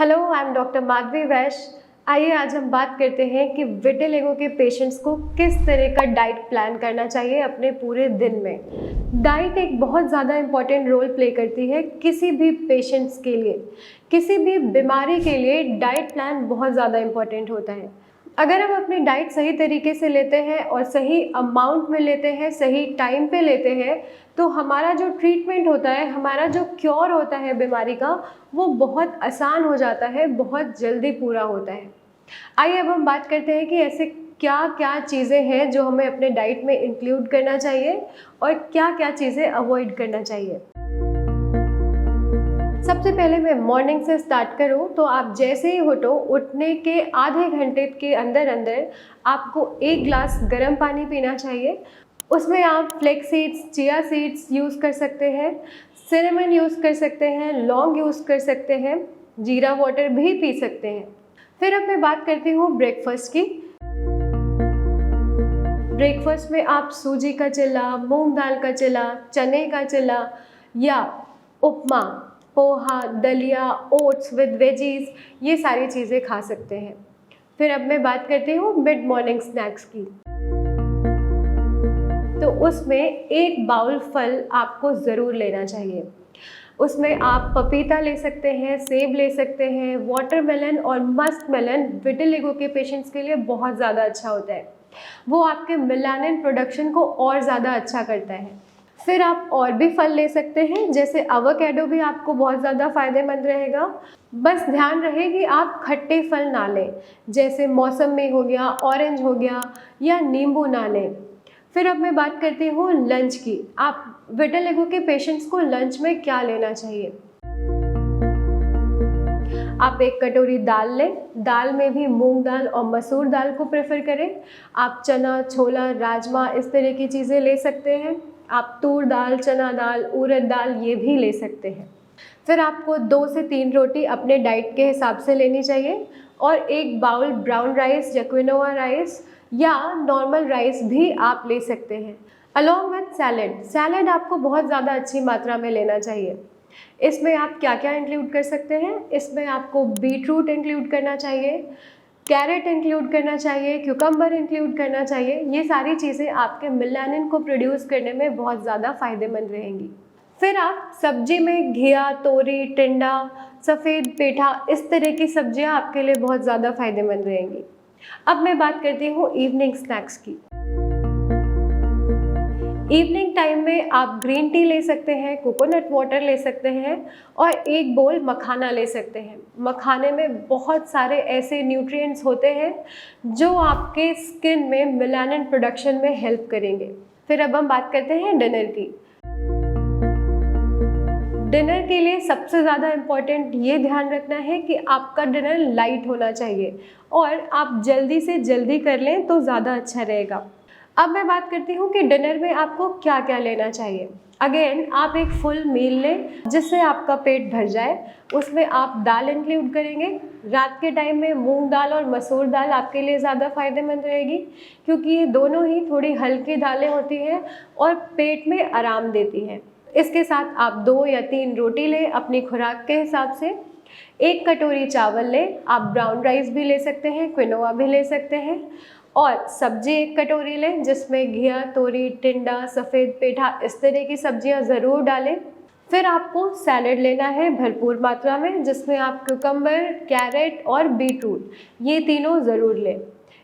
Hello, I am doctor Madhavi वैश्य। आइए आज हम बात करते हैं कि विटिलिगो के पेशेंट्स को किस तरह का डाइट प्लान करना चाहिए अपने पूरे दिन में। डाइट एक बहुत ज़्यादा इम्पॉर्टेंट रोल प्ले करती है किसी भी पेशेंट्स के लिए। किसी भी बीमारी के लिए डाइट प्लान बहुत ज़्यादा इम्पॉर्टेंट होता है। अगर हम अपनी डाइट सही तरीके से लेते हैं और सही अमाउंट में लेते हैं, सही टाइम पे लेते हैं, तो हमारा जो ट्रीटमेंट होता है, हमारा जो क्योर होता है बीमारी का, वो बहुत आसान हो जाता है, बहुत जल्दी पूरा होता है। आइए अब हम बात करते हैं कि ऐसे क्या क्या चीज़ें हैं जो हमें अपने डाइट में इंक्लूड करना चाहिए और क्या क्या चीज़ें अवॉइड करना चाहिए। सबसे पहले मैं मॉर्निंग से स्टार्ट करूं तो आप जैसे ही उठने के आधे घंटे के अंदर अंदर आपको 1 ग्लास गर्म पानी पीना चाहिए। उसमें आप flax seeds, chia seeds use कर सकते हैं, सिनेमन यूज़ कर सकते हैं, लौंग यूज़ कर सकते हैं, जीरा वाटर भी पी सकते हैं। फिर अब मैं बात करती हूँ ब्रेकफास्ट की। ब्रेकफास्ट में आप सूजी का चिल्ला, मूंग दाल का चिल्ला, चने का चिल्ला या उपमा, पोहा, दलिया, ओट्स विद वेजीज, ये सारी चीज़ें खा सकते हैं। फिर अब मैं बात करती हूँ मिड मॉर्निंग स्नैक्स की। तो उसमें 1 बाउल फल आपको ज़रूर लेना चाहिए। उसमें आप पपीता ले सकते हैं, सेब ले सकते हैं, वाटरमेलन और मस्क मेलन विटिलिगो के पेशेंट्स के लिए बहुत ज़्यादा अच्छा होता है। वो आपके मेलानिन प्रोडक्शन को और ज़्यादा अच्छा करता है। फिर आप और भी फल ले सकते हैं, जैसे एवोकाडो भी आपको बहुत ज़्यादा फ़ायदेमंद रहेगा। बस ध्यान रहे कि आप खट्टे फल ना लें, जैसे मौसमी हो गया, ऑरेंज हो गया या नींबू ना लें। फिर अब मैं बात करती हूँ लंच की। आप विटिलिगो के पेशेंट्स को लंच में क्या लेना चाहिए। आप 1 कटोरी दाल लें। दाल में भी मूंग दाल और मसूर दाल को प्रेफर करें। आप चना, छोला, राजमा इस तरह की चीज़ें ले सकते हैं। आप तूर दाल, चना दाल, उड़द दाल ये भी ले सकते हैं। फिर आपको 2 से 3 रोटी अपने डाइट के हिसाब से लेनी चाहिए और 1 बाउल ब्राउन राइस या क्विनोआ राइस या नॉर्मल राइस भी आप ले सकते हैं। Along with salad. सैलेड आपको बहुत ज़्यादा अच्छी मात्रा में लेना चाहिए। इसमें आप क्या क्या इंक्लूड कर सकते हैं। इसमें आपको बीटरूट इंक्लूड करना चाहिए, कैरेट इंक्लूड करना चाहिए, क्यूकम्बर इंक्लूड करना चाहिए। ये सारी चीज़ें आपके मेलानिन को प्रोड्यूस करने में बहुत ज़्यादा फ़ायदेमंद रहेंगी। फिर आप सब्जी में घिया, तोरी, टिंडा, सफ़ेद पेठा, इस तरह की सब्जियां आपके लिए बहुत ज़्यादा फ़ायदेमंद रहेंगी। अब मैं बात करती हूँ इवनिंग स्नैक्स की। इवनिंग टाइम में आप ग्रीन टी ले सकते हैं, कोकोनट वाटर ले सकते हैं और 1 बोल मखाना ले सकते हैं। मखाने में बहुत सारे ऐसे न्यूट्रिएंट्स होते हैं जो आपके स्किन में मेलानिन प्रोडक्शन में हेल्प करेंगे। फिर अब हम बात करते हैं डिनर की। डिनर के लिए सबसे ज़्यादा इम्पॉर्टेंट ये ध्यान रखना है कि आपका डिनर लाइट होना चाहिए और आप जल्दी से जल्दी कर लें तो ज़्यादा अच्छा रहेगा। अब मैं बात करती हूँ कि डिनर में आपको क्या क्या लेना चाहिए। अगेन आप एक फुल मील लें जिससे आपका पेट भर जाए। उसमें आप दाल इंक्लूड करेंगे। रात के टाइम में मूंग दाल और मसूर दाल आपके लिए ज़्यादा फ़ायदेमंद रहेगी क्योंकि ये दोनों ही थोड़ी हल्की दालें होती हैं और पेट में आराम देती हैं। इसके साथ आप 2 या 3 रोटी लें अपनी खुराक के हिसाब से। 1 कटोरी चावल लें। आप ब्राउन राइस भी ले सकते हैं, क्विनोआ भी ले सकते हैं और सब्जी 1 कटोरी लें जिसमें घिया, तोरी, टिंडा, सफ़ेद पेठा इस तरह की सब्जियां ज़रूर डालें। फिर आपको सैलेड लेना है भरपूर मात्रा में जिसमें आप क्यूकम्बर, कैरेट और बीटरूट ये तीनों ज़रूर लें।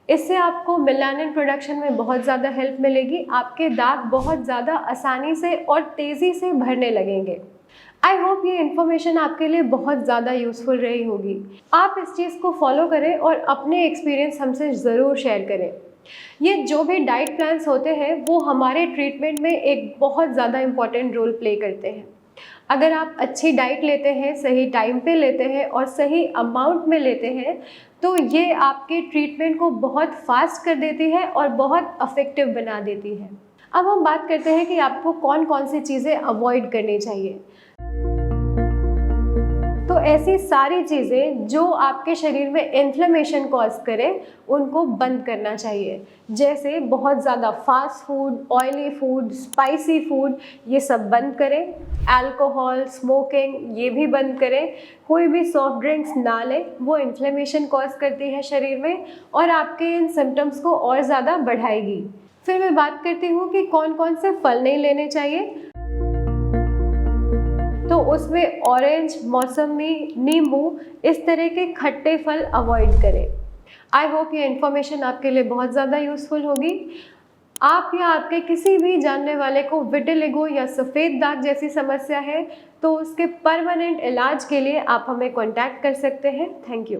इससे आपको मेलानिन प्रोडक्शन में बहुत ज़्यादा हेल्प मिलेगी। आपके दांत बहुत ज़्यादा आसानी से और तेज़ी से भरने लगेंगे। आई होप ये इन्फॉर्मेशन आपके लिए बहुत ज़्यादा यूज़फुल रही होगी। आप इस चीज़ को फॉलो करें और अपने एक्सपीरियंस हमसे ज़रूर शेयर करें। ये जो भी डाइट प्लान्स होते हैं वो हमारे ट्रीटमेंट में एक बहुत ज़्यादा इम्पॉर्टेंट रोल प्ले करते हैं। अगर आप अच्छी डाइट लेते हैं, सही टाइम पे लेते हैं और सही अमाउंट में लेते हैं तो ये आपके ट्रीटमेंट को बहुत फास्ट कर देती है और बहुत इफ़ेक्टिव बना देती है। अब हम बात करते हैं कि आपको कौन कौन सी चीज़ें अवॉइड करनी चाहिए। तो ऐसी सारी चीज़ें जो आपके शरीर में इन्फ्लेमेशन कॉज करें उनको बंद करना चाहिए, जैसे बहुत ज़्यादा fast food, oily food, spicy food, ये सब बंद करें। अल्कोहल, स्मोकिंग ये भी बंद करें। कोई भी सॉफ्ट ड्रिंक्स ना लें, वो इन्फ्लेमेशन कॉज करती है शरीर में और आपके इन सिम्टम्स को और ज़्यादा बढ़ाएगी। फिर मैं बात करती हूँ कि कौन कौन से फल नहीं लेने चाहिए। तो उसमें ऑरेंज, मौसमी, नींबू, इस तरह के खट्टे फल अवॉइड करें। आई होप ये इन्फॉर्मेशन आपके लिए बहुत ज़्यादा यूज़फुल होगी। आप या आपके किसी भी जानने वाले को विटिलिगो या सफ़ेद दाग जैसी समस्या है तो उसके परमानेंट इलाज के लिए आप हमें कॉन्टैक्ट कर सकते हैं। Thank you.